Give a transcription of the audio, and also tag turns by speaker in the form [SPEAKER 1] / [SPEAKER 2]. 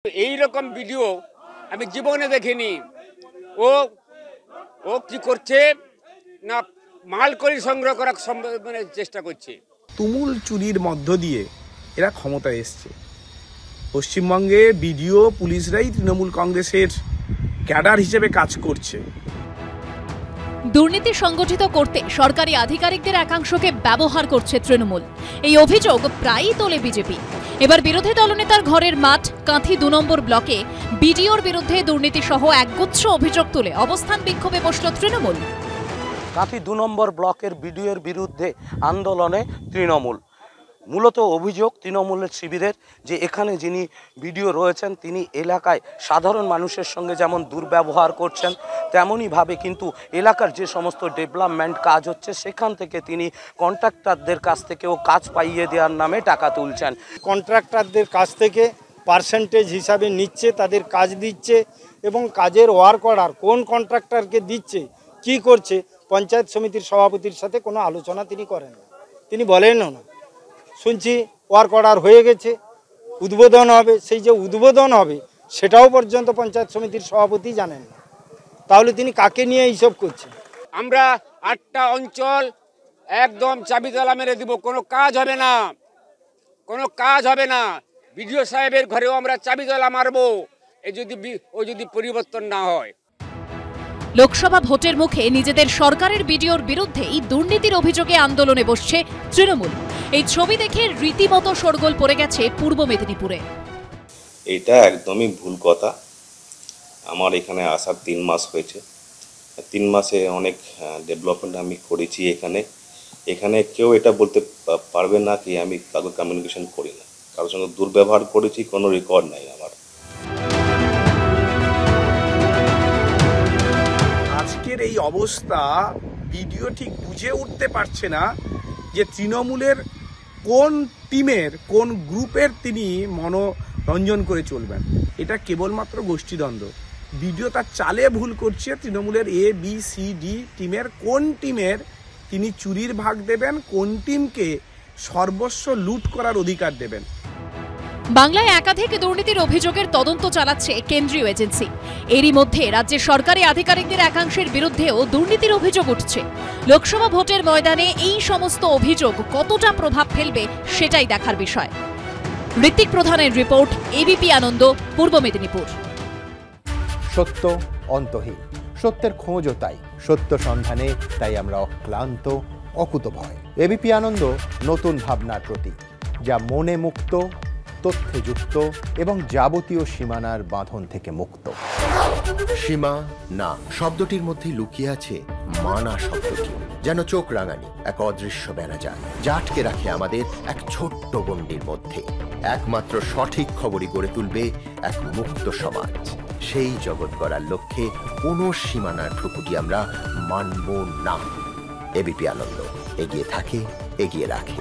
[SPEAKER 1] এই রকম ভিডিও আমি জীবনে দেখিনি। ও ও কি করছে না, মাল করে সংগ্রহ করার মানে চেষ্টা করছে।
[SPEAKER 2] তুমুল চুরির মধ্য দিয়ে এরা ক্ষমতায় এসছে। পশ্চিমবঙ্গে বিডিও পুলিশরাই তৃণমূল কংগ্রেসের ক্যাডার হিসেবে কাজ করছে।
[SPEAKER 3] দুর্নীতি সংগঠিত করতে সরকারি আধিকারিকদের একাংশকে ব্যবহার করছে তৃণমূল। এই অভিযোগ প্রায়ই তোলে বিজেপি। এবার বিরোধী দলনেতার ঘরের মাঠ কাঁথি ২ নম্বর ব্লকে বিডিওর বিরুদ্ধে দুর্নীতি সহ একগুচ্ছ অভিযোগ তুলে অবস্থান বিক্ষোভে বসল তৃণমূল।
[SPEAKER 4] কাঁথি ২ নম্বর ব্লকের বিডিওর বিরুদ্ধে আন্দোলনে তৃণমূল। মূলত অভিযোগ তৃণমূলের শিবিরের যে এখানে যিনি বিডিও রয়েছেন তিনি এলাকায় সাধারণ মানুষের সঙ্গে যেমন দুর্ব্যবহার করছেন, তেমনইভাবে কিন্তু এলাকার যে সমস্ত ডেভেলপমেন্ট কাজ হচ্ছে সেখান থেকে তিনি কন্ট্রাক্টরদের কাছ থেকেও কাজ পাইয়ে দেওয়ার নামে টাকা তুলছেন।
[SPEAKER 5] কন্ট্রাক্টরদের কাছ থেকে পার্সেন্টেজ হিসাবে নিচ্ছে, তাদের কাজ দিচ্ছে এবং কাজের ওয়ার্ক অর্ডার কোন কন্ট্রাক্টরকে দিচ্ছে, কি করছে, পঞ্চায়েত সমিতির সভাপতির সাথে কোনো আলোচনা তিনি করেন না, তিনি বলেনও না। শুনছি ওয়ার্ক অর্ডার হয়ে গেছে, উদ্বোধন হবে, সেই যে উদ্বোধন হবে সেটাও পর্যন্ত পঞ্চায়েত সমিতির সভাপতি জানেন না। তাহলে তিনি কাকে নিয়ে এইসব করছেন?
[SPEAKER 1] আমরা ৮টা অঞ্চল একদম চাবি তালা মেরে দিব, কোনো কাজ হবে না, কোনো কাজ হবে না। বিডিও সাহেবের ঘরেও আমরা চাবি তালা মারবো যদি পরিবর্তন না হয়।
[SPEAKER 3] লোকসভা ভোটের মুখে নিজেদের সরকারের বিডিওর বিরুদ্ধে এই দুর্নীতির অভিযোগে আন্দোলনে বসছে তৃণমূল। এই ছবি দেখে রীতিমতো শোরগোল পড়ে গেছে পূর্ব মেদিনীপুরে।
[SPEAKER 6] এটা একদমই ভুল কথা। আমার এখানে আসার ৩ মাস হয়েছে। ৩ মাসে অনেক ডেভেলপমেন্ট আমি করেছি। এখানে কেউ এটা বলতে পারবে না কি আমি কারোর কমিউনিকেশন করি না, কারোর সঙ্গে দুর্ব্যবহার করেছি, কোনো রেকর্ড নাই আমার।
[SPEAKER 2] আজকের এই অবস্থা ভিডিও ঠিক বুঝে উঠতে পারছে না যে তৃণমূলের কোন টিমের কোন গ্রুপের তিনি মনোরঞ্জন করে চলবেন। এটা কেবলমাত্র গোষ্ঠীদ্বন্দ্ব। ভিডিও তার চালে ভুল করছে। তৃণমূলের ABCD টিমের কোন টিমের তিনি চুরির ভাগ দেবেন, কোন টিমকে সর্বস্ব লুট করার অধিকার দেবেন।
[SPEAKER 3] বাংলায় একাধিক দুর্নীতির অভিযোগের তদন্ত চালাচ্ছে কেন্দ্রীয় এজেন্সি। এরই মধ্যে রাজ্যের সরকারি আধিকারিকদের একাংশের বিরুদ্ধেও দুর্নীতির অভিযোগ উঠছে। লোকসভা ভোটের ময়দানে এই সমস্ত অভিযোগ কতটা প্রভাব ফেলবে সেটাই দেখার বিষয়। ঋত্বিক প্রধানের রিপোর্ট, ABP আনন্দ, পূর্ব মেদিনীপুর।
[SPEAKER 7] সত্য অন্তহীন, সত্যের খোঁজও তাই, সত্য সন্ধানে তাই আমরা অক্লান্ত, অকুতভয়। ABP আনন্দ নতুন ভাবনার প্রতীক, যা মনে মুক্ত, তথ্যে যুক্ত এবং যাবতীয় সীমানার বাঁধন থেকে মুক্ত।
[SPEAKER 8] সীমা না শব্দটির মধ্যেই লুকিয়ে আছে মানা শব্দটি, যেন চোখ রাঙানি এক অদৃশ্য বেড়াজাল, যা আটকে রাখে আমাদের এক ছোট্ট গণ্ডির মধ্যে। একমাত্র সঠিক খবরই গড়ে তুলবে এক মুক্ত সমাজ। সেই জগৎ গড়ার লক্ষ্যে কোনো সীমানার ঠুকুটি আমরা মানব না। ABP আনন্দ এগিয়ে থাকে, এগিয়ে রাখে।